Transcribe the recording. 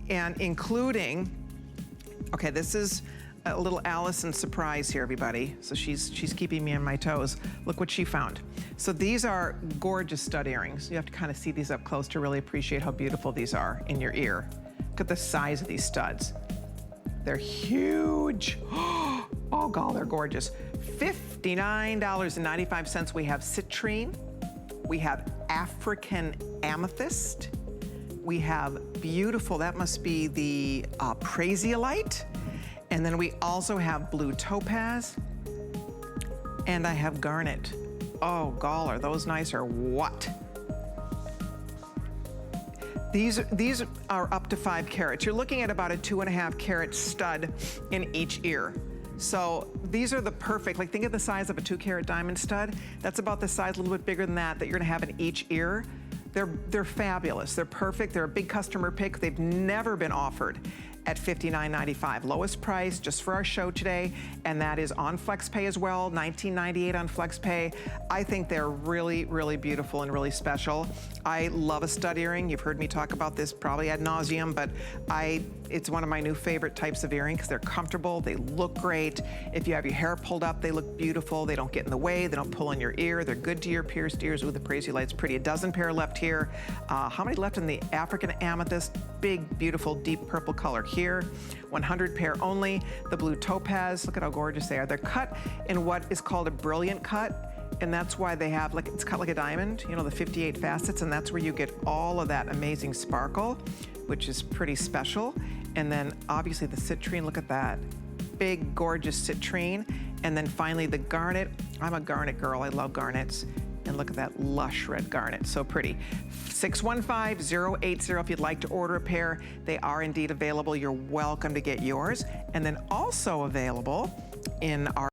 And including, okay, this is a little Allison surprise here, everybody. So she's keeping me on my toes. Look what she found. So these are gorgeous stud earrings. You have to kind of see these up close to really appreciate how beautiful these are in your ear. Look at the size of these studs. They're huge. Oh, God, they're gorgeous. $59.95. We have citrine. We have African amethyst. We have beautiful, that must be the prasiolite. And then we also have blue topaz. And I have garnet. Oh, gall, are those nice or what? These are up to 5 carats. You're looking at about a 2.5 carat stud in each ear. So these are the perfect, like think of the size of a 2 carat diamond stud. That's about the size, a little bit bigger than that you're gonna have in each ear. They're fabulous, they're perfect, they're a big customer pick. They've never been offered at $59.95. Lowest price just for our show today, and that is on FlexPay as well, $19.98 on FlexPay. I think they're really, really beautiful and really special. I love a stud earring. You've heard me talk about this probably ad nauseum, but it's one of my new favorite types of earrings because they're comfortable, they look great. If you have your hair pulled up, they look beautiful. They don't get in the way, they don't pull in your ear. They're good to your pierced ears with the prasiolite's pretty. A dozen pair left here. How many left in the African amethyst? Big, beautiful, deep purple color here. 100 pair only. The blue topaz, look at how gorgeous they are. They're cut in what is called a brilliant cut. And that's why they have, like, it's cut like a diamond, you know, the 58 facets, and that's where you get all of that amazing sparkle, which is pretty special. And then obviously the citrine, look at that. Big, gorgeous citrine. And then finally the garnet. I'm a garnet girl, I love garnets. And look at that lush red garnet, so pretty. 615-080 if you'd like to order a pair. They are indeed available. You're welcome to get yours. And then also available in our